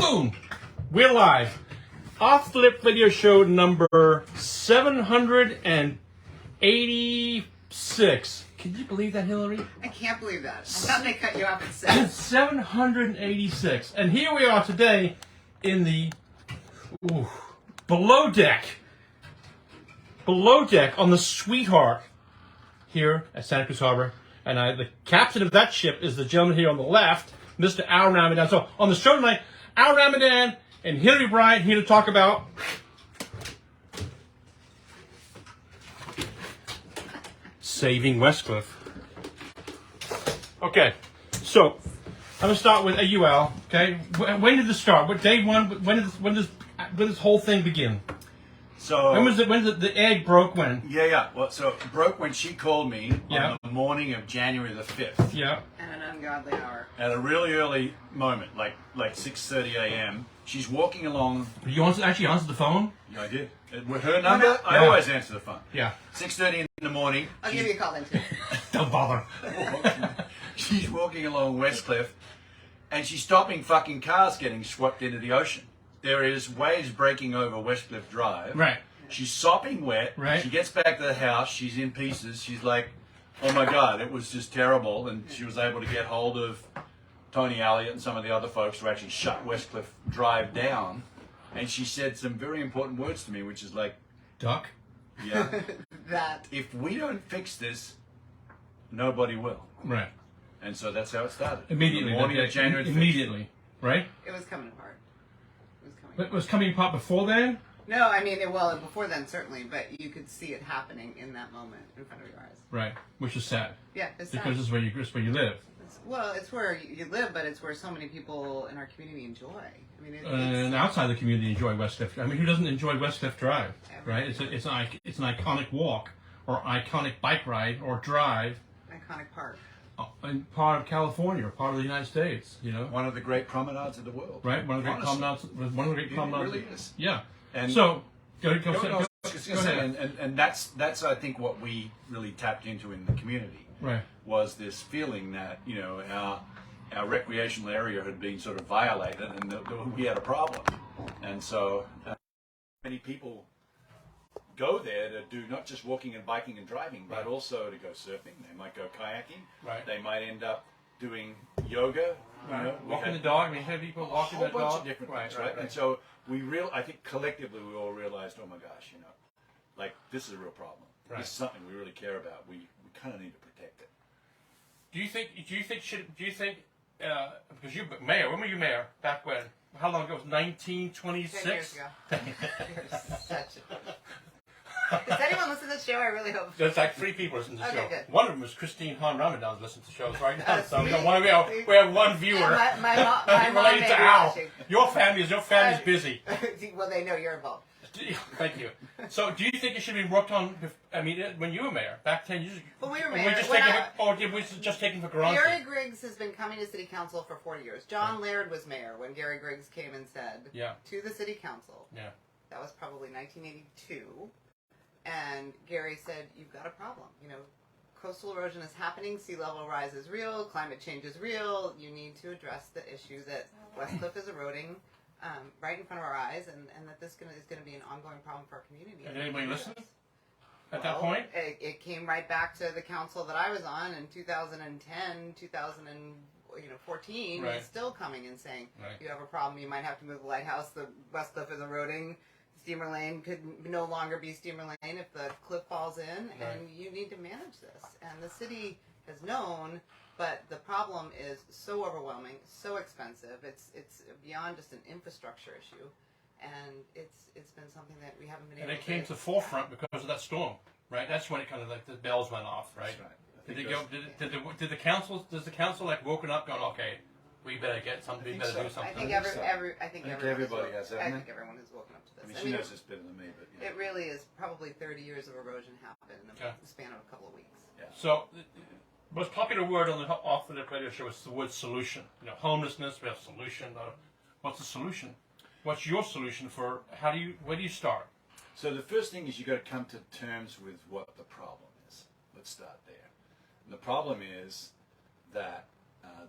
Boom! We're live. Off Flip Video Show number 786. Can you believe that, Hillary? I can't believe that. I thought they cut you off at 6. 786. And here we are today in the below deck. Below deck on the Sweetheart here at Santa Cruz Harbor. And the captain of that ship is the gentleman here on the left, Mr. Al Ramadan. So on the show tonight, Al Ramadan and Hilary Bryant here to talk about saving Westcliff. Okay, so I'm gonna start with you, Al. Okay, when did this start? What day one? When does this whole thing begin? So when the egg broke? When? Yeah. Well, so it broke when she called me Yeah. on the morning of January the 5th. Yeah. At an ungodly hour. At a really early moment, like 6:30 a.m. She's walking along. You actually answered the phone? Yeah, I did. With her number, I Yeah. always answer the phone. Yeah. 6:30 in the morning. I'll give you a call then too. Don't bother. She's walking along Westcliff, and she's stopping fucking cars getting swept into the ocean. There is waves breaking over Westcliff Drive. Right. She's sopping wet. Right. She gets back to the house. She's in pieces. She's like, oh my God, it was just terrible. And she was able to get hold of Tony Elliott and some of the other folks who actually shut Westcliff Drive down. And she said some very important words to me, which is like, Duck. yeah, That. if we don't fix this, nobody will. Right. And so that's how it started. Immediately. The morning of January 5th. Immediately. Right? It was coming apart. It was coming apart before then? No, I mean, well, before then certainly, but you could see it happening in that moment in front of your eyes. Right. Which is sad. Yeah, it's Because sad. this is where you live. It's where you live, but it's where so many people in our community enjoy. I mean, And outside the community enjoy Westcliff. I mean, who doesn't enjoy Westcliff Drive? Right? Everybody. It's an iconic walk or iconic bike ride or drive. Iconic park. In part of California, or part of the United States, you know. One of the great promenades of the world. Right, one of the great promenades. One of the great promenades. It really is. Yeah. And so go No, ahead. and that's I think what we really tapped into in the community. Right. Was this feeling that our recreational area had been sort of violated and that we had a problem, and so many people go there to do not just walking and biking and driving, but also to go surfing. They might go kayaking. Right. They might end up doing yoga. Right. You know, we Walking had the dog. I mean, have people walking the a whole bunch dog. of different Right, things, right? And so I think collectively we all realized, oh my gosh, like this is a real problem. Right. This is something we really care about. We kind of need to protect it. Do you think because you mayor? When were you mayor? Back when? How long ago? It was 1926. 10 years ago. You're such a... Does anyone listen to the show? I really hope. There's like 3 people listening to the Okay, show. good. One of them is Christine Hahn Ramadan listening to shows right now. So we me. have one viewer. My mom may related be to Al. watching. Your family's busy. Well, they know you're involved. Thank you. So, do you think it should be worked on? I mean, when you were mayor back 10 years ago, When we were were mayor, just when taking I- or did we just taken for granted? Gary Griggs has been coming to city council for 40 years. John Laird was mayor when Gary Griggs came and said Yeah. to the city council. Yeah. That was probably 1982. And Gary said, you've got a problem. Coastal erosion is happening. Sea level rise is real. Climate change is real. You need to address the issue that Westcliff is eroding right in front of our eyes, and that this is going to be an ongoing problem for our community. And anybody listen at that Well, point? It came right back to the council that I was on in 2010, 2014. Right. It's still coming and saying, Right. you have a problem, you might have to move the lighthouse, the Westcliff is eroding, Steamer Lane could no longer be Steamer Lane if the cliff falls in, and you need to manage this. And the city has known, but the problem is so overwhelming, so expensive, it's beyond just an infrastructure issue. And it's been something that we haven't been able And it came to the forefront because of that storm, right? That's when it kind of like the bells went off, right? That's right. Did the council? Does the council like woken up, going, okay, we better get something, we better do something? I think everybody has that. I think everyone has woken up to this. I mean, she knows this better than me, but It really is probably 30 years of erosion happened in the span of a couple of weeks. Yeah. So, the most popular word on the Off the Radio show is the word solution. Homelessness. We have solution. What's the solution? What's your solution for where do you start? So the first thing is you got to come to terms with what the problem is. Let's start there. And the problem is that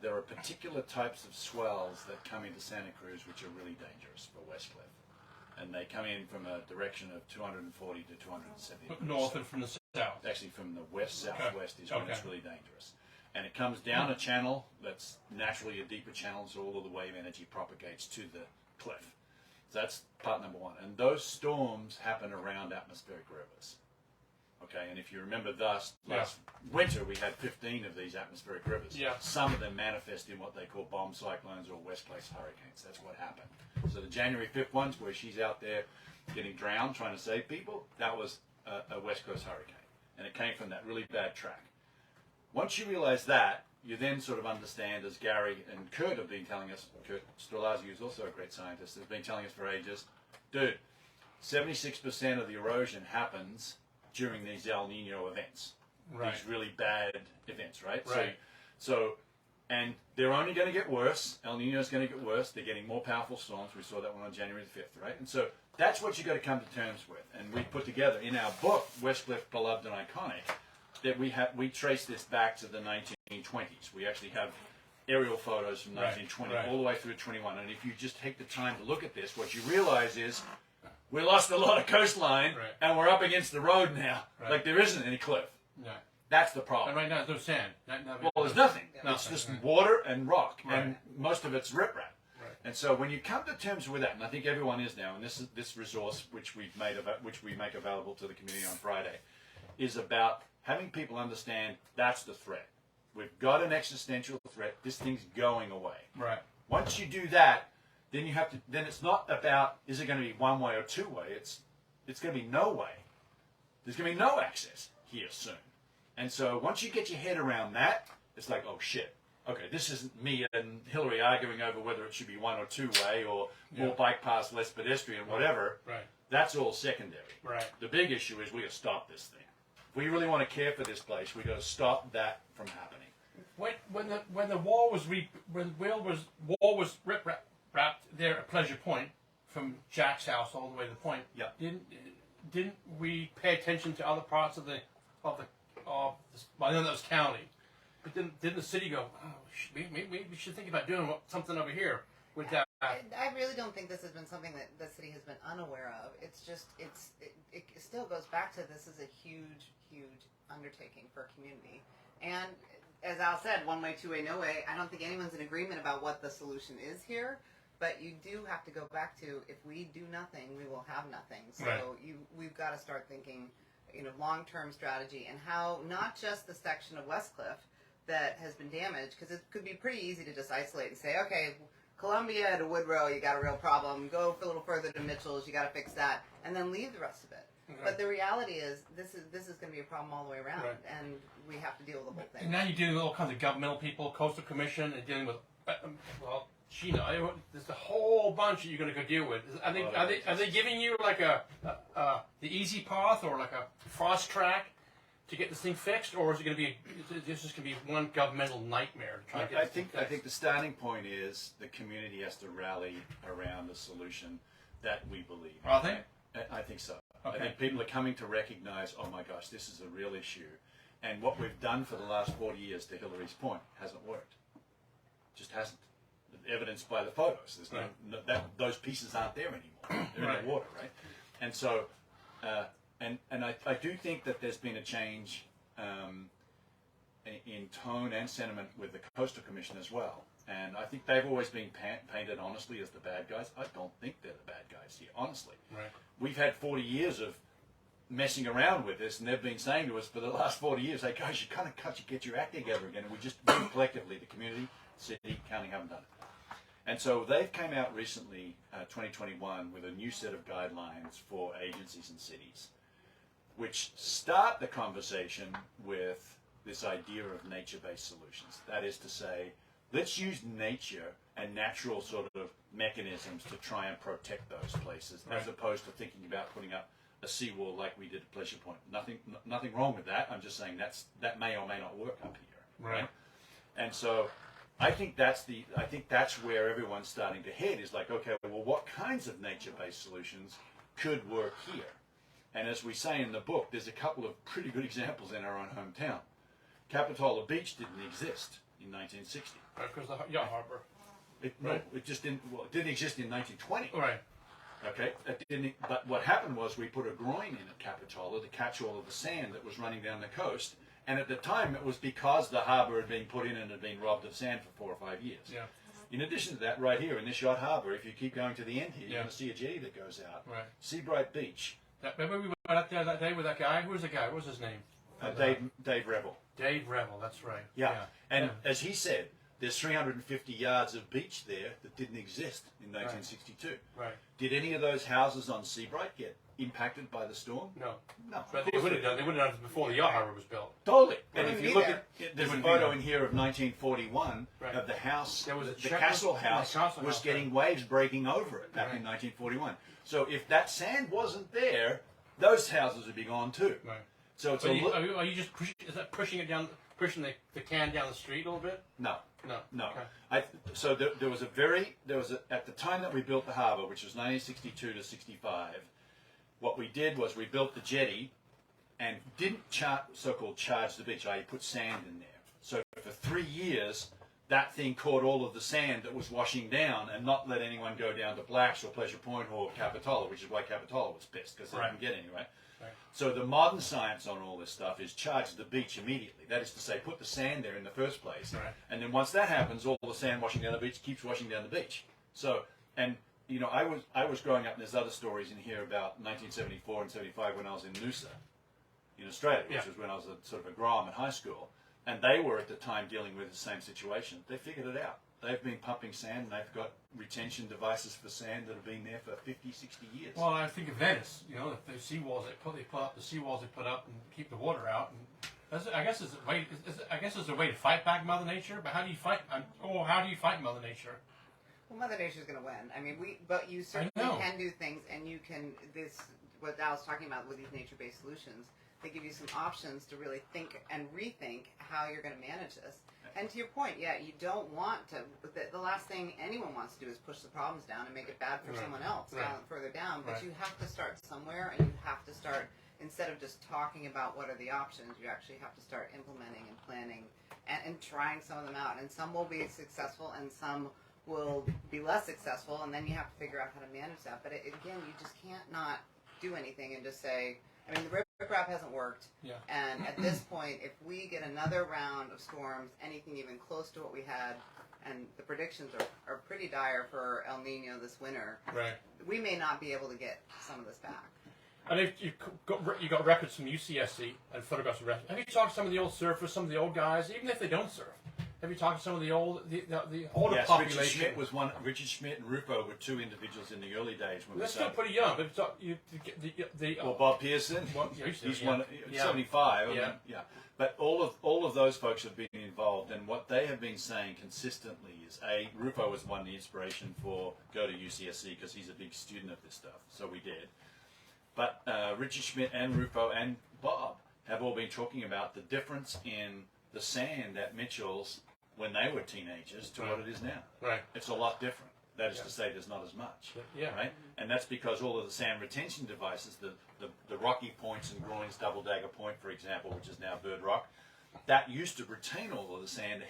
there are particular types of swells that come into Santa Cruz which are really dangerous for Westcliff. And they come in from a direction of 240 to 270 North and from the south. Actually, from the west-southwest is when it's really dangerous. And it comes down a channel that's naturally a deeper channel, so all of the wave energy propagates to the cliff. So that's part number one. And those storms happen around atmospheric rivers. Okay, and if you remember last winter, we had 15 of these atmospheric rivers. Yeah. Some of them manifest in what they call bomb cyclones or West Coast hurricanes. That's what happened. So the January 5th ones, where she's out there getting drowned, trying to save people, that was a West Coast hurricane. And it came from that really bad track. Once you realize that, you then sort of understand, as Gary and Kurt have been telling us, Kurt Strelazzi, who's also a great scientist, has been telling us for ages, dude, 76% of the erosion happens during these El Nino events, these really bad events, right? So, and they're only going to get worse. El Nino's going to get worse. They're getting more powerful storms. We saw that one on January the 5th, right? And so that's what you got to come to terms with. And we put together in our book, Westcliff, Beloved and Iconic, that we trace this back to the 1920s. We actually have aerial photos from 1920 all the way through 21. And if you just take the time to look at this, what you realize is we lost a lot of coastline, and we're up against the road now. Like there isn't any cliff. That's the problem. And right now there's sand. Well, there's nothing. It's just water and rock, and most of it's riprap. And so when you come to terms with that, and I think everyone is now, and this resource which we make available to the community on Friday, is about having people understand that's the threat. We've got an existential threat. This thing's going away. Once you do that, then you have to. Then it's not about is it going to be one way or two way. It's going to be no way. There's going to be no access here soon. And so once you get your head around that, it's like, oh shit. Okay, this isn't me and Hillary arguing over whether it should be one or two way or more bike paths, less pedestrian, whatever. That's all secondary. The big issue is we got to stop this thing. If we really want to care for this place, we got to stop that from happening. When the wall was wrapped there at Pleasure Point, from Jack's house all the way to the point. Didn't we pay attention to other parts of I know that was county, but didn't the city go, oh, maybe we should think about doing something over here with that? I really don't think this has been something that the city has been unaware of. It's just it still goes back to this is a huge undertaking for a community. And as Al said, one way, two way, no way. I don't think anyone's in agreement about what the solution is here. But you do have to go back to if we do nothing, we will have nothing. So we've got to start thinking, long-term strategy and how not just the section of Westcliff that has been damaged, because it could be pretty easy to just isolate and say, okay, Columbia to Woodrow, you got a real problem. Go a little further to Mitchell's, you got to fix that, and then leave the rest of it. But the reality is, this is going to be a problem all the way around, and we have to deal with the whole thing. And now you're dealing with all kinds of governmental people, Coastal Commission, and dealing with there's a whole bunch that you're going to go deal with. Are they giving you like the easy path or like a fast track to get this thing fixed, or is it going to be just going to be one governmental nightmare to try to get this I think the starting point is the community has to rally around a solution that we believe. Are they? I think so. Okay. I think people are coming to recognize, oh my gosh, this is a real issue, and what we've done for the last 40 years, to Hillary's point, hasn't worked. Just hasn't. Evidenced by the photos. There's those pieces aren't there anymore. They're in the water, right? And so, and I do think that there's been a change in tone and sentiment with the Coastal Commission as well. And I think they've always been painted honestly as the bad guys. I don't think they're the bad guys here, honestly. We've had 40 years of messing around with this, and they've been saying to us for the last 40 years, hey guys, you kind of get your act together again. And we just collectively, the community, city, county, haven't done it. And so they've came out recently, 2021, with a new set of guidelines for agencies and cities, which start the conversation with this idea of nature-based solutions. That is to say, let's use nature and natural sort of mechanisms to try and protect those places, as opposed to thinking about putting up a seawall like we did at Pleasure Point. Nothing wrong with that. I'm just saying that may or may not work up here. Right? And so I think that's where everyone's starting to head is like, okay, well, what kinds of nature-based solutions could work here? And as we say in the book, there's a couple of pretty good examples in our own hometown. Capitola Beach didn't exist in 1960. Because the yacht harbor. No, it just didn't. Well, it didn't exist in 1920. Right. Okay, it didn't. But what happened was we put a groin in at Capitola to catch all of the sand that was running down the coast. And at the time, it was because the harbour had been put in and had been robbed of sand for 4 or 5 years. Yeah. In addition to that, right here in this yacht harbour, if you keep going to the end here, you're going to see a jetty that goes out. Right. Seabright Beach. Remember we went up there that day with that guy? Who was the guy? What was his name? Dave Revel. Dave Revel, that's right. Yeah. And as he said, there's 350 yards of beach there that didn't exist in 1962. Right. Did any of those houses on Seabright get impacted by the storm? No. No. But they would have done. They would have done it before the yacht harbor was built. Totally. They And if wouldn't you be look there. at, there's a wouldn't be photo there. in here of 1941 Right. of the house. There was a the check- castle house the castle was house, getting right. waves breaking over it back in Right. 1941. So if that sand wasn't there, those houses would be gone too. Right. So it's Are a you, look. are you just pushing? Is that pushing it down? Pushing the can down the street a little bit? No. No. No. Okay. So there was at the time that we built the harbour, which was 1962 to 65, what we did was we built the jetty and didn't so-called charge the beach, i.e. put sand in there. So for 3 years, that thing caught all of the sand that was washing down and not let anyone go down to Blacks or Pleasure Point or Capitola, which is why Capitola was pissed, because they Right. didn't get anywhere. Right. So the modern science on all this stuff is charge the beach immediately. That is to say, put the sand there in the first place. Right. And then once that happens, all the sand washing down the beach keeps washing down the beach. So, and you know, I was growing up, and there's other stories in here about 1974 and 75 when I was in Noosa, in Australia, which Yeah. was when I was a sort of a Grom at high school. And they were at the time dealing with the same situation. They figured it out. They've been pumping sand, and they've got retention devices for sand that have been there for 50, 60 years. Well, I think of Venice. You know, the seawalls they put up, the seawalls they put up, and keep the water out. And I guess it's a way to fight back Mother Nature. But how do you fight? How do you fight Mother Nature? Well, Mother Nature's going to win. I mean, but you certainly know. can do things, and you can. What I was talking about with these nature-based solutions, they give you some options to really think and rethink how you're going to manage this. And to your point, yeah, you don't want to. The last thing anyone wants to do is push the problems down and make it bad for Right. someone else Right. further down. But Right. you have to start somewhere, and you have to start instead of just talking about what are the options. You actually have to start implementing and planning and trying some of them out. And some will be successful, and some will be less successful. And then you have to figure out how to manage that. But again, you just can't not do anything and just say. I mean, the riprap hasn't worked. Yeah. And at this point, if we get another round of storms, anything even close to what we had, and the predictions are pretty dire for El Nino this winter, Right. we may not be able to get some of this back. And if you got records from UCSC and photographs of records. Have you talked to some of the old surfers, some of the old guys, even if they don't surf? Have you talked to some of the older Yes, population? Richard Schmidt was one. Richard Schmidt and Rufo were two individuals in the early days when That's we still started. pretty young. But Well, Bob Pearson, Well, yeah, he's yeah. one, Yeah. 75. I Yeah. mean, yeah. But all of those folks have been involved, and what they have been saying consistently is, Rufo was one of the inspiration for go to UCSC because he's a big student of this stuff. So we did. But Richard Schmidt and Rufo and Bob have all been talking about the difference in the sand at Mitchell's when they were teenagers to what it is now. Right. It's a lot different. That is to say, there's not as much. Yeah. Right? And that's because all of the sand retention devices, the rocky points and Groins Double Dagger Point, for example, which is now Bird Rock, that used to retain all of the sand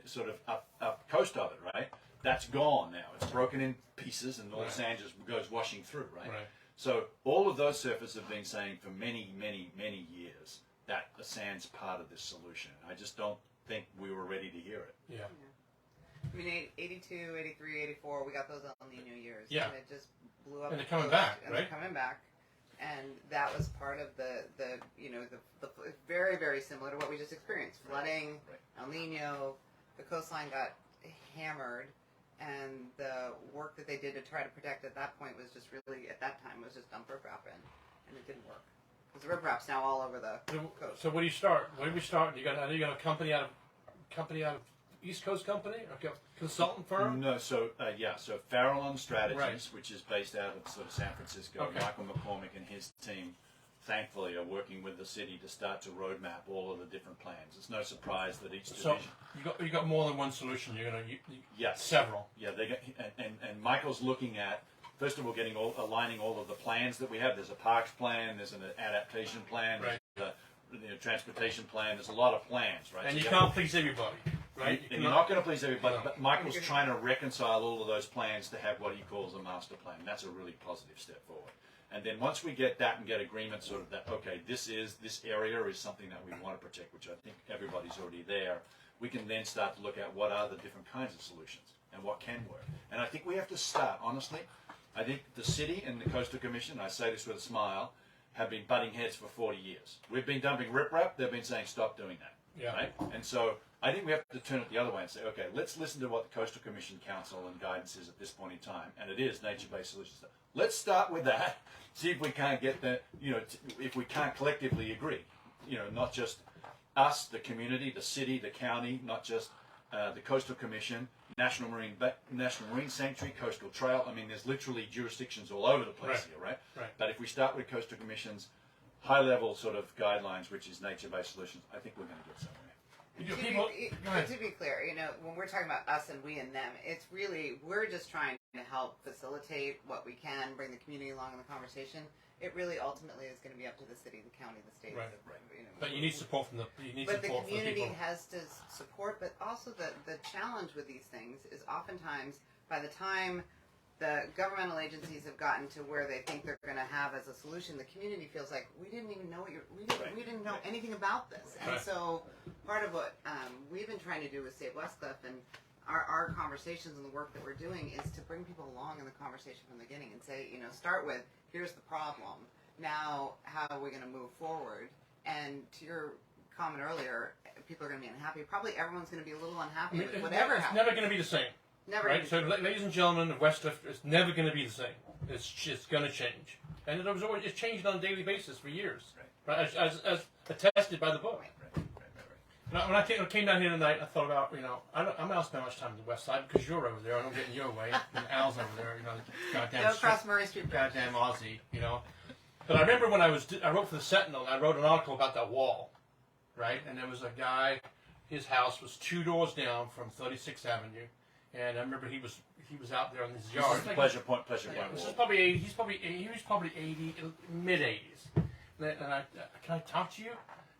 sort of up coast of it, right? That's gone now. It's broken in pieces and all the sand just goes washing through, right? Right. So all of those surfers have been saying for many, many, many years that the sand's part of this solution. I just don't think we were ready to hear it. Yeah. I mean, 82, 83, 84, we got those El Nino years. Yeah. And it just blew up. And the they're coming coast, back, and right? They're coming back. And that was part of the very, very similar to what we just experienced. Flooding, Right. El Nino, the coastline got hammered, and the work that they did to try to protect at that point was just really, at that time, was just dump riprap in, and it didn't work. Because the riprap's now all over the coast. So where do you start? Where do we start? I know you got a company out of East Coast company, a consultant firm. No, so so Farallon Strategies, Right. which is based out of sort of San Francisco. Okay. Michael McCormick and his team, thankfully, are working with the city to start to roadmap all of the different plans. It's no surprise that each So division. you got more than one solution. You're gonna Yes. several. Yeah, they got, and Michael's looking at, first of all, aligning all of the plans that we have. There's a parks plan, there's an adaptation plan, Right. there's a transportation plan. There's a lot of plans, right? And So you have can't please everybody. right? And you're not going to please everybody, No. but Michael's trying to reconcile all of those plans to have what he calls a master plan. That's a really positive step forward. And then once we get that and get agreement sort of that, okay, this area is something that we want to protect, which I think everybody's already there, we can then start to look at what are the different kinds of solutions and what can work. And I think we have to start, honestly, I think the city and the Coastal Commission, I say this with a smile, have been butting heads for 40 years. We've been dumping riprap, they've been saying stop doing that. Yeah. Right? And so I think we have to turn it the other way and say, okay, let's listen to what the Coastal Commission Council and guidance is at this point in time, and it is nature-based solutions. Let's start with that, see if we can't get the, if we can't collectively agree, not just us, the community, the city, the county, not just the Coastal Commission, National Marine Sanctuary, Coastal Trail. I mean, there's literally jurisdictions all over the place here, right? Right. But if we start with Coastal Commission's high-level sort of guidelines, which is nature-based solutions, I think we're going to get somewhere. To be clear, when we're talking about us and we and them, it's really, we're just trying to help facilitate what we can, bring the community along in the conversation. It really ultimately is going to be up to the city, the county, the state. Right. But you need support from the But the community people. has to support, but also the challenge with these things is oftentimes by the time the governmental agencies have gotten to where they think they're going to have as a solution, the community feels like we didn't even know we didn't know anything about this. And so part of what we've been trying to do with Save Westcliff and our conversations and the work that we're doing is to bring people along in the conversation from the beginning and say, start with, here's the problem. Now, how are we going to move forward? And to your comment earlier, people are going to be unhappy. Probably everyone's going to be a little unhappy with whatever happens. It's never going to be the same. Never. Right? So, ladies and gentlemen of Westcliff, it's never going to be the same. It's just going to change. And it's changed on a daily basis for years. Right? As attested by the book. When I came down here tonight, I thought about, I'm not going to spend much time on the west side because you're over there and I'm getting your way. And Al's over there, goddamn. Go across Murray Street. Goddamn Aussie, But I remember when I wrote for the Sentinel, I wrote an article about that wall, right? And there was a guy, his house was 2 doors down from 36th Avenue. And I remember he was out there in his yard. This is Pleasure Point Wall. This is probably 80, he was probably 80, mid-80s. And can I talk to you?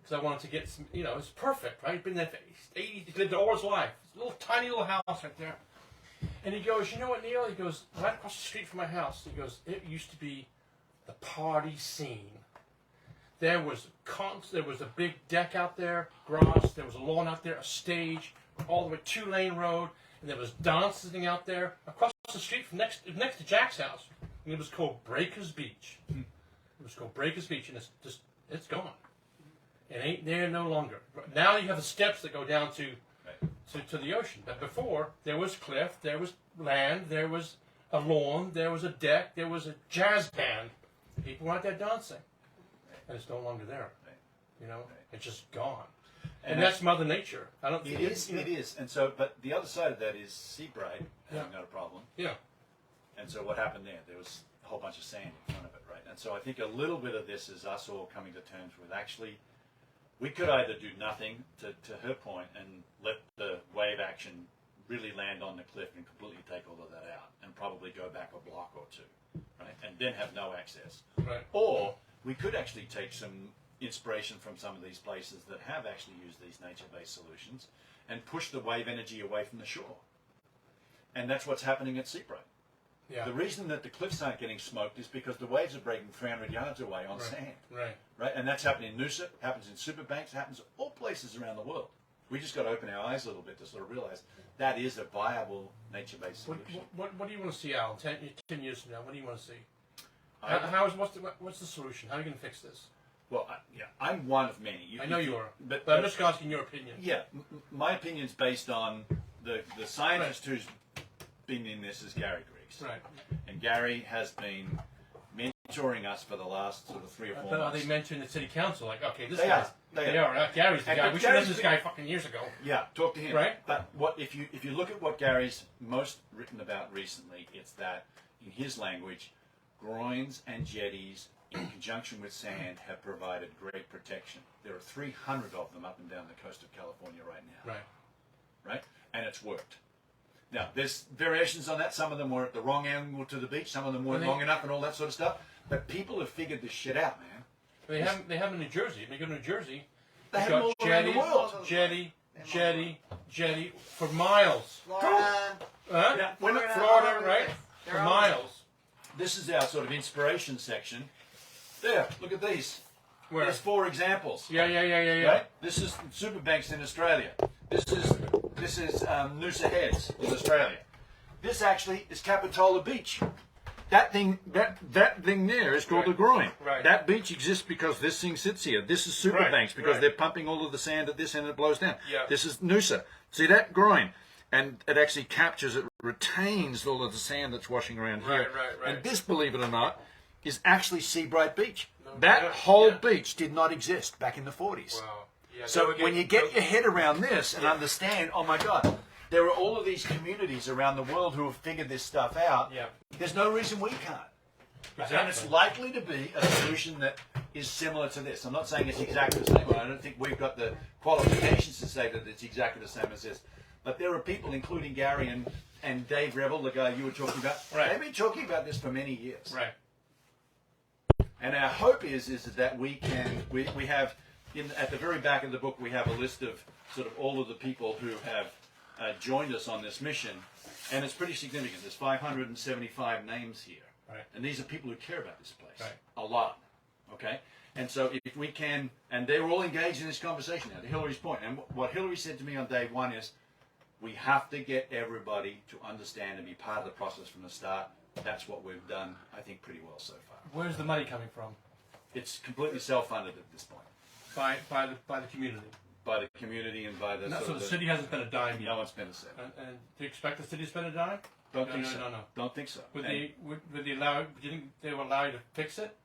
Because I wanted to get some, it's perfect, right? He's been there for 80, he lived all his life. It's a little tiny little house right there. And he goes, you know what, Neil? He goes, right across the street from my house. He goes, it used to be the party scene. There was a big deck out there, grass, there was a lawn out there, a stage, all the way 2-lane road. And there was dancing out there across the street from next to Jack's house. And it was called Breakers Beach. It was called Breakers Beach, and it's gone. It ain't there no longer. Now you have the steps that go down to the ocean. But before, there was cliff, there was land, there was a lawn, there was a deck, there was a jazz band. People were out there dancing. And it's no longer there. It's just gone. And that's Mother Nature. It is. And so, but the other side of that is Seabright having got a problem. Yeah. And so what happened there? There was a whole bunch of sand in front of it, right? And so I think a little bit of this is us all coming to terms with actually, we could either do nothing, to her point, and let the wave action really land on the cliff and completely take all of that out and probably go back a block or two, right? And then have no access. Right. Or we could actually take some inspiration from some of these places that have actually used these nature-based solutions and push the wave energy away from the shore. And that's what's happening at Seabright. Yeah. The reason that the cliffs aren't getting smoked is because the waves are breaking 300 yards away on sand. Right. And that's happening in Noosa, happens in Superbanks, happens all places around the world. We just got to open our eyes a little bit to sort of realize that is a viable nature-based solution. What do you want to see, Al? 10 years from now, what do you want to see? What's the solution? How are you going to fix this? Well, I'm one of many. I know you are, but I'm just asking your opinion. Yeah, my opinion's based on the scientist who's been in this is Gary Griggs. Right. And Gary has been mentoring us for the last sort of 3 or 4 months. But are they mentoring the city council? Like, okay, this They guy. are. They are. Gary's the guy. We should have done this guy fucking years ago. Yeah, talk to him. Right. But if you look at what Gary's most written about recently, it's that in his language, groins and jetties in conjunction with sand have provided great protection. There are 300 of them up and down the coast of California right now. Right? And it's worked. Now, there's variations on that. Some of them were at the wrong angle to the beach. Some of them weren't long enough and all that sort of stuff. But people have figured this shit out, man. They have in New Jersey. If you go to New Jersey, they have got them all around the world. jetty, jetty for miles. Florida. Huh? Yeah, Florida, Florida, all over the right? place. For They're all- miles. This is our sort of inspiration section. There, look at these. Where? There's 4 examples. Yeah. Right? This is super banks in Australia. This is Noosa Heads in Australia. This actually is Capitola Beach. That thing there is called the groin. Right. That beach exists because this thing sits here. This is super Right, banks because right. they're pumping all of the sand at this end and it blows down. Yeah. This is Noosa. See that groin? And it actually captures, it retains all of the sand that's washing around here. Right. And this, believe it or not, is actually Seabright Beach. No, That yeah, whole yeah. beach did not exist back in the 40s. Wow. Yeah, So when you get your head around this and understand, oh my God, there are all of these communities around the world who have figured this stuff out. Yeah. There's no reason we can't. And it's likely to be a solution that is similar to this. I'm not saying it's exactly the same one. I don't think we've got the qualifications to say that it's exactly the same as this. But there are people, including Gary and Dave Revel, the guy you were talking about. Right. They've been talking about this for many years. Right. And our hope is that we have, at the very back of the book, we have a list of sort of all of the people who have joined us on this mission. And it's pretty significant. There's 575 names here. Right. And these are people who care about this place. Right. A lot. Okay? And so if we can, and they're all engaged in this conversation now, to Hilary's point. And what Hilary said to me on day 1 is, we have to get everybody to understand and be part of the process from the start. That's what we've done, I think, pretty well so far. Where's the money coming from? It's completely self-funded at this point. By the community. By the community and by the... No, sort so of the city hasn't spent a dime yet. No one's spent a cent. And do you expect the city to spend a dime? Don't No, think no, so. no. Don't think so. Would And they allow? Do you think they will allow you to fix it?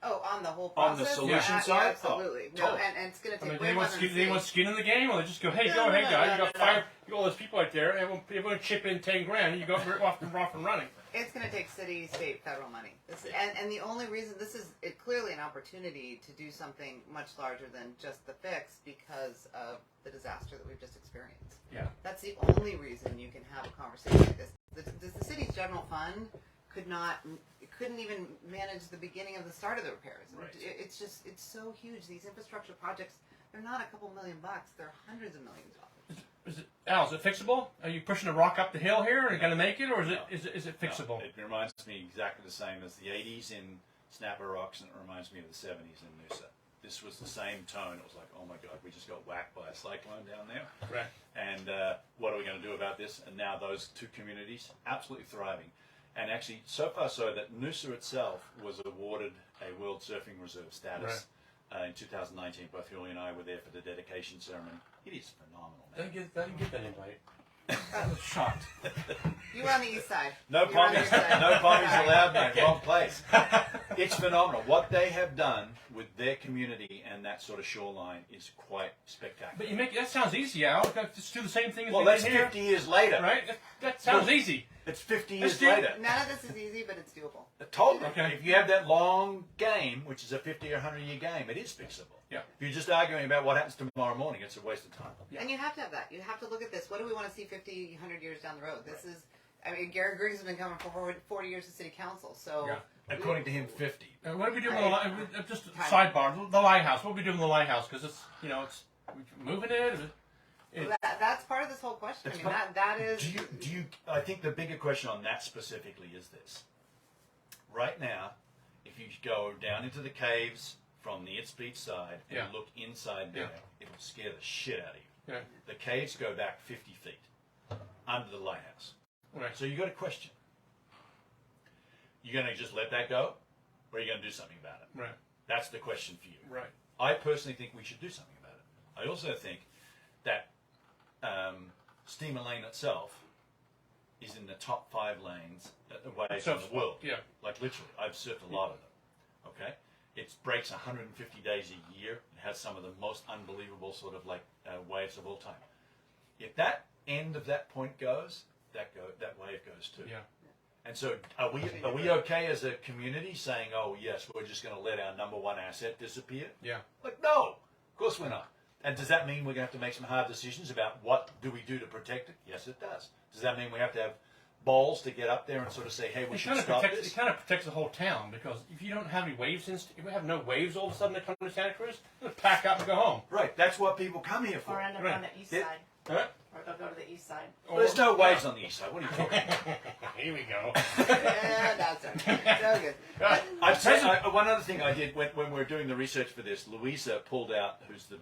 Oh, on the whole On the process? solution Yeah, side? absolutely. Oh, No, totally. and it's going to I take mean, way they more want than skin, a they want state. skin in the game, or they just go, hey, No, go no, ahead, no, guys, no, you got no, fire, you got all those people out there, everyone chip in 10 grand, you got off and running. It's going to take city, state, federal money. And the only reason this is clearly an opportunity to do something much larger than just the fix because of the disaster that we've just experienced. Yeah. That's the only reason you can have a conversation like this. The city's general fund couldn't even manage the beginning of the start of the repairs. Right. It's so huge. These infrastructure projects, they're not a couple $1 million. They're hundreds of millions of dollars. Al, is it fixable? Are you pushing a rock up the hill here and going to make it, or is it fixable? No, it reminds me exactly the same as the 80s in Snapper Rocks, and it reminds me of the 70s in Noosa. This was the same tone. It was like, oh my God, we just got whacked by a cyclone down there. Right. And what are we going to do about this? And now those 2 communities, absolutely thriving. And actually, so far so that Noosa itself was awarded a World Surfing Reserve status in 2019. Both Hilary and I were there for the dedication ceremony. It is phenomenal, I man. didn't get that invite. I was shocked. You were on the east side. No You were on the pommies, east side. no pommies Sorry. allowed, man. Wrong place. It's phenomenal. What they have done with their community and that sort of shoreline is quite spectacular. But that sounds easy, Al. Just do the same thing as Well, we that's did here. 50 years later. Right? That sounds easy. It's 50 Let's years do- later. None of this is easy, but it's doable. Totally. Okay. If you have that long game, which is a 50 or 100-year game, it is fixable. Yeah. If you're just arguing about what happens tomorrow morning, it's a waste of time. Yeah. And you have to have that. You have to look at this. What do we want to see 50, 100 years down the road? This is, I mean, Gary Griggs has been coming for 40 years to city council. So, Yeah. According to him, 50. What are we doing with the just a sidebar? The lighthouse. What are we doing with the lighthouse? Because it's we moving it. that's part of this whole question. I mean, that is. Do you? I think the bigger question on that specifically is this. Right now, if you go down into the caves from the It's Beach side and look inside there, it will scare the shit out of you. Yeah. The caves go back 50 feet under the lighthouse. Right. So you got a question. You're going to just let that go, or are you going to do something about it? Right. That's the question for you. Right. I personally think we should do something about it. I also think that Steamer Lane itself is in the top 5 lanes waves in the world. Yeah. Like literally, I've surfed a lot of them. Okay? It breaks 150 days a year. It has some of the most unbelievable sort of like waves of all time. If that end of that point goes, that wave goes too. Yeah. And so, are we okay as a community saying, "Oh yes, we're just going to let our number one asset disappear"? Yeah. Like, no, of course we're not. And does that mean we're going to have to make some hard decisions about what do we do to protect it? Yes, it does. Does that mean we have to have balls to get up there and sort of say, hey, we should stop this? It kind of protects the whole town, because if you don't have any waves, if we have no waves all of a sudden that come to Santa Cruz, they'll pack up and go home. Right, that's what people come here for. Or end up on the east side. Huh? Or they'll go to the east side. Well, there's no waves on the east side. What are you talking about? Here we go. Yeah, that's okay. So good. I'd say one other thing I did when we were doing the research for this, Louisa pulled out, who's the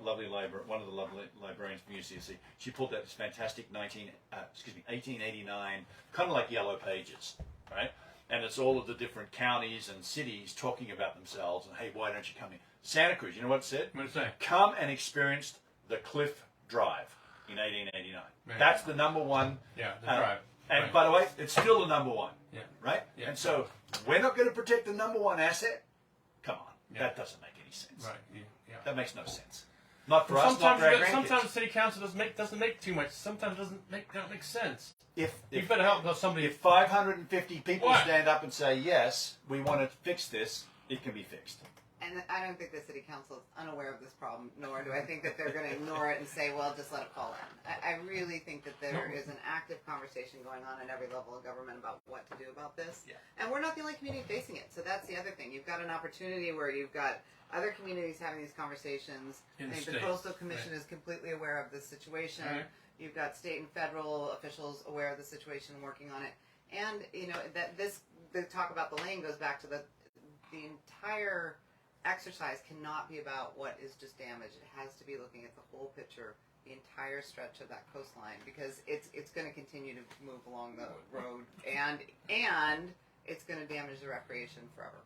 lovely one of the lovely librarians from UCSC. She pulled out this fantastic 1889, kind of like Yellow Pages, right? And it's all of the different counties and cities talking about themselves and, hey, why don't you come here? Santa Cruz, you know what it said? What did it say? Come and experience the Cliff Drive in 1889. Right. That's the number one. Yeah, the drive. And right. by the way, it's still the number one. Yeah. Right? Yeah. And so we're not going to protect the number one asset? Come on. Yeah. That doesn't make any sense. Right. Yeah. That makes no sense. Not for us, not for our grandkids. Sometimes the city council doesn't make too much. Sometimes it doesn't make sense. If you better help somebody. If 550 people stand up and say, yes, we want to fix this, it can be fixed. And I don't think the city council is unaware of this problem, nor do I think that they're going to ignore it and say, well, just let it fall in. I really think that there is an active conversation going on at every level of government about what to do about this. Yeah. And we're not the only community facing it. So that's the other thing. You've got an opportunity where you've got other communities having these conversations. I think the Coastal Commission is completely aware of this situation. Right. You've got state and federal officials aware of the situation and working on it. And, you know, the talk about the lane goes back to the entire exercise cannot be about what is just damaged. It has to be looking at the whole picture, the entire stretch of that coastline, because it's going to continue to move along the road, and it's going to damage the recreation forever.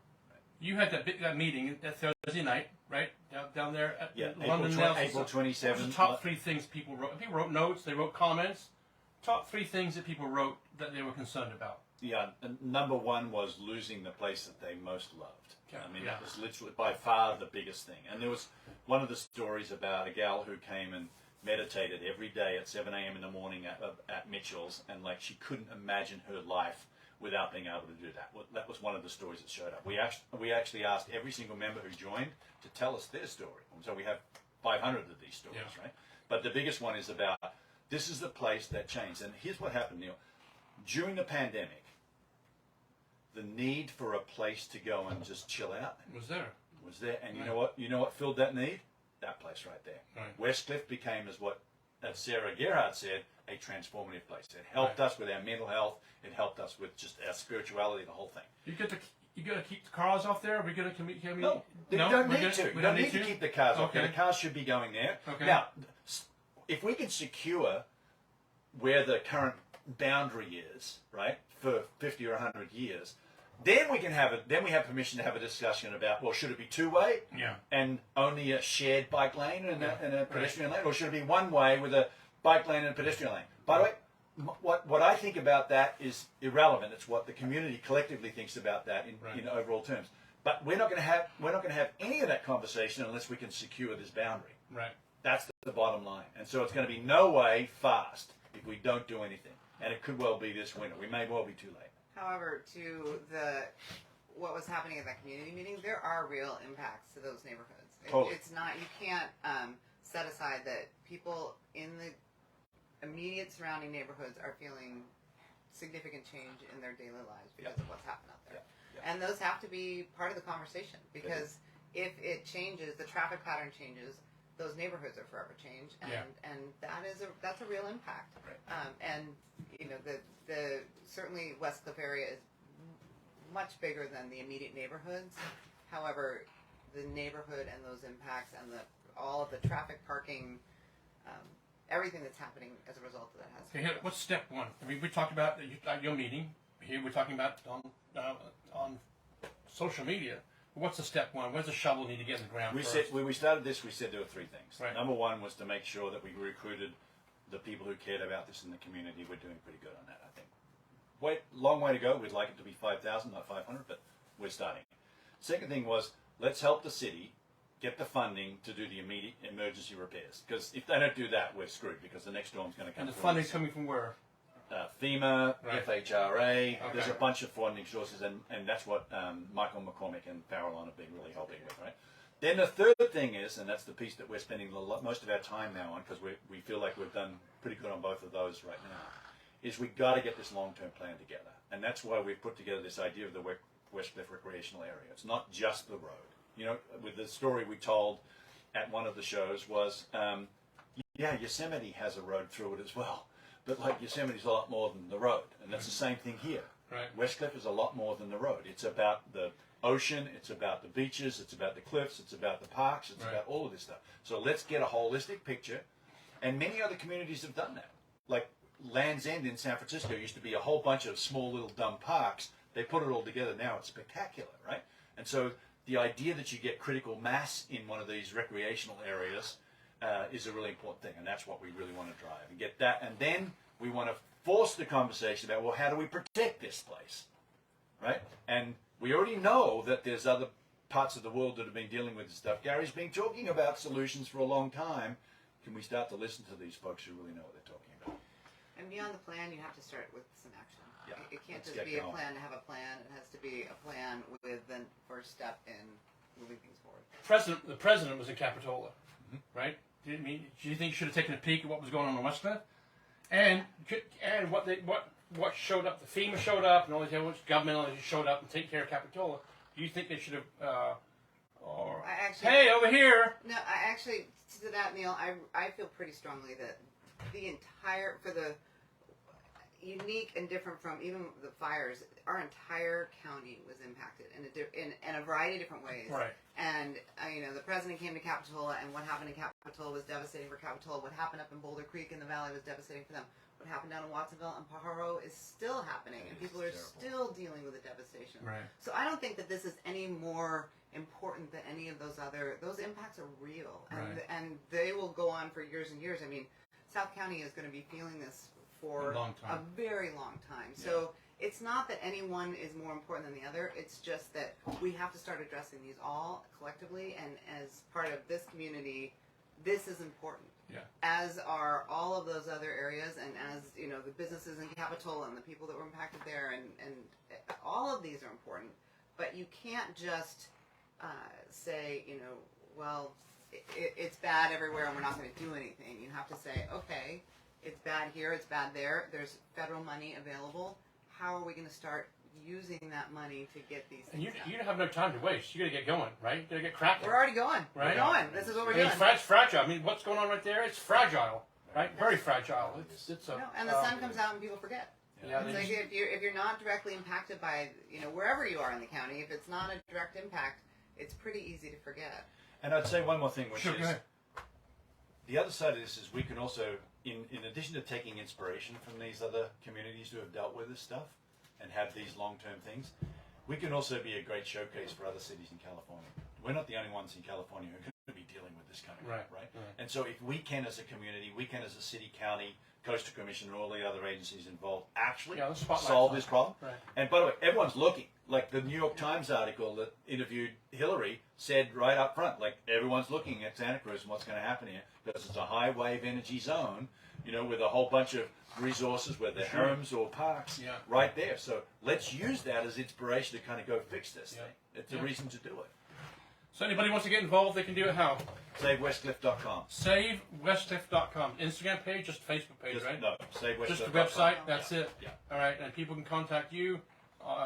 You had that meeting that Thursday night, right? Down there at London. April 27th. The top 3 things people wrote. People wrote notes. They wrote comments. Top 3 things that people wrote that they were concerned about. Yeah, number 1 was losing the place that they most loved. Okay. I mean, it was literally by far the biggest thing. And there was one of the stories about a gal who came and meditated every day at 7 a.m. in the morning at Mitchell's, and like she couldn't imagine her life without being able to do that. Well, that was one of the stories that showed up. We actually asked every single member who joined to tell us their story. And so we have 500 of these stories, right? But the biggest one is about, this is the place that changed. And here's what happened, Neil. During the pandemic, the need for a place to go and just chill out was there. And you know what? You know what filled that need? That place right there. Right. Westcliff became, as Sarah Gerhardt said, a transformative place. It helped us with our mental health. It helped us with just our spirituality, the whole thing. You got to keep the cars off there. Are we going to No, you don't need to. We don't need to keep the cars off there. The cars should be going there. Okay. Now, if we can secure where the current boundary is, right, for 50 or 100 years, then we can have it. Then we have permission to have a discussion about, well, should it be 2-way, and only a shared bike lane and a pedestrian lane, or should it be 1-way with a bike lane and a pedestrian lane? By the way, what I think about that is irrelevant. It's what the community collectively thinks about that in overall terms. But we're not going to have any of that conversation unless we can secure this boundary. Right. That's the bottom line. And so it's going to be no way fast if we don't do anything. And it could well be this winter. We may well be too late. However, to what was happening at that community meeting, there are real impacts to those neighborhoods. Totally. It's not, you can't set aside that people in the immediate surrounding neighborhoods are feeling significant change in their daily lives because of what's happened out there. And those have to be part of the conversation, because if it changes, the traffic pattern changes, those neighborhoods are forever changed, and that's a real impact. Right. And you know, the certainly Westcliff area is much bigger than the immediate neighborhoods. However, the neighborhood and those impacts and all of the traffic, parking, everything that's happening as a result of that has. Okay, what's step 1? I mean, we talked about your meeting. Here we're talking about on social media. What's the step 1? Where's the shovel need to get in the ground first? When we started this, we said there were 3 things. Right. Number 1 was to make sure that we recruited the people who cared about this in the community. We're doing pretty good on that, I think. Long way to go. We'd like it to be 5,000, not 500, but we're starting. Second thing was, let's help the city get the funding to do the immediate emergency repairs. Because if they don't do that, we're screwed, because the next storm's going to come. And the funding's coming from where? FEMA, Right. FHRA, there's a bunch of funding sources, and that's what Michael McCormick and Farallon have been really helping with, right? Then the third thing is, and that's the piece that we're spending most of our time now on, because we feel like we've done pretty good on both of those right now, is we got to get this long-term plan together. And that's why we've put together this idea of the Westcliff Recreational Area. It's not just the road. You know, with the story we told at one of the shows was, yeah, Yosemite has a road through it as well. But like Yosemite's a lot more than the road. And that's the same thing here. Right. Westcliff is a lot more than the road. It's about the ocean, it's about the beaches, it's about the cliffs, it's about the parks, it's about all of this stuff. So let's get a holistic picture. And many other communities have done that. Like Land's End in San Francisco used to be a whole bunch of small little dumb parks. They put it all together now. It's spectacular, right? And so the idea that you get critical mass in one of these recreational areas is a really important thing. And that's what we really want to drive and get that. And then we want to force the conversation about, well, how do we protect this place, right? And we already know that there's other parts of the world that have been dealing with this stuff. Gary's been talking about solutions for a long time. Can we start to listen to these folks who really know what they're talking about? And beyond the plan, you have to start with some action. Yeah, It can't let's just get be a going. plan to have a plan. It has to be a plan with the first step in moving things forward. The president was in Capitola, right? Do you think he should have taken a peek at what was going on in Westcliff? And what showed up? The FEMA showed up, and all these other government showed up and take care of Capitola. Do you think they should have? Or hey, over here. No, I actually, to that, Neil, I feel pretty strongly that the entire, for the unique and different from even the fires, our entire county was impacted in a variety of different ways. Right. And, you know, the president came to Capitola, and what happened in Capitola was devastating for Capitola. What happened up in Boulder Creek in the valley was devastating for them. What happened down in Watsonville and Pajaro is still happening, and people are still dealing with the devastation. Right. So I don't think that this is any more important than any of those impacts are real, and they will go on for years and years. I mean, South County is going to be feeling this for a very long time. So it's not that any one is more important than the other. It's just that we have to start addressing these all collectively, and as part of this community, this is important. Yeah. As are all of those other areas, and as you know, the businesses in Capitola and the people that were impacted there, and all of these are important. But you can't just say, you know, well, it's bad everywhere and we're not going to do anything. You have to say, okay, it's bad here, it's bad there. There's federal money available. How are we going to start using that money to get these things And done? you don't have no time to waste. You got to get going, right? You got to get cracking. We're already going. Right? We're going. This is what we're doing. It's fragile. I mean, what's going on right there? It's fragile, right? Very fragile. It's a. No, and the sun comes out and people forget. Yeah, It's like if you're not directly impacted by, you know, wherever you are in the county, if it's not a direct impact, it's pretty easy to forget. And I'd say one more thing, which Sure, go is ahead. the other side of this is we can also, in addition to taking inspiration from these other communities who have dealt with this stuff and have these long-term things, we can also be a great showcase for other cities in California. We're not the only ones in California who are going to be dealing with this kind of thing, right? And so if we can as a community, we can as a city, county, Coastal Commission, and all the other agencies involved actually solve this problem. Right. And by the way, everyone's looking. Like the New York Times article that interviewed Hillary said right up front, like everyone's looking at Santa Cruz and what's going to happen here because it's a high wave energy zone, you know, with a whole bunch of resources, whether homes or parks, right there. So let's use that as inspiration to kind of go fix this thing. It's a reason to do it. So anybody wants to get involved, they can do it how? SaveWestcliff.com. SaveWestcliff.com. Instagram page, just Facebook page, right? No, SaveWestcliff.com. Just the website, that's it. Yeah. All right, and people can contact you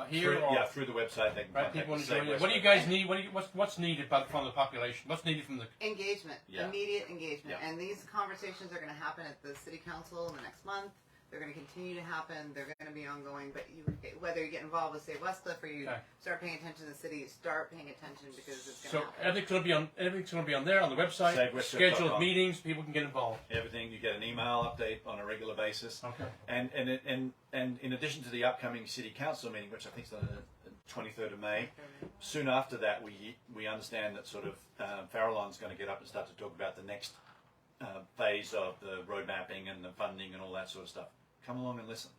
here. Through the website they can Right, contact people want us. to join you. What do you guys need? What's needed from the population? What's needed from the... Engagement, immediate engagement. Yeah. And these conversations are going to happen at the city council in the next month. They're going to continue to happen. They're going to be ongoing. But whether you get involved with Save Westcliff or you start paying attention to the city, start paying attention because it's going to happen. Everything's going to be on there on the website. Scheduled meetings. People can get involved. Everything. You get an email update on a regular basis. Okay. And in addition to the upcoming city council meeting, which I think is on the 23rd of May, soon after that we understand that sort of Farallon's going to get up and start to talk about the next phase of the road mapping and the funding and all that sort of stuff. Come along and listen.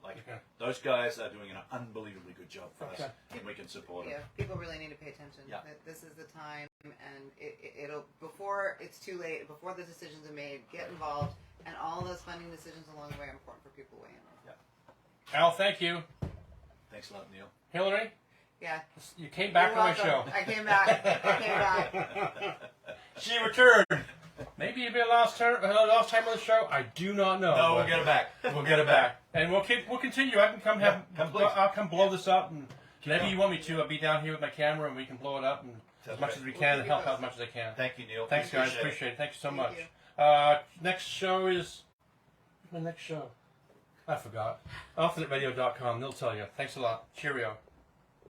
Those guys are doing an unbelievably good job for us, and we can support them. Yeah, people really need to pay attention. Yeah. This is the time, and it'll before it's too late, before the decisions are made, get involved, and all those funding decisions along the way are important for people weighing in. Yeah. Al, thank you. Thanks a lot, Neil. Hillary, Yeah. you came back on my show. I came back. She returned. Maybe it'll be the last time on the show. I do not know. No, but we'll get it back. We'll get it back, and we'll continue. I can come please. I'll come blow this up, and whenever you want me to, I'll be down here with my camera, and we can blow it up, and as much as we can, and help out as much as I can. Thank you, Neil. Thanks, guys. Appreciate it. Thank you so Thank much. you. Next show is the next show. I forgot. AlternateRadio.com. They'll tell you. Thanks a lot. Cheerio.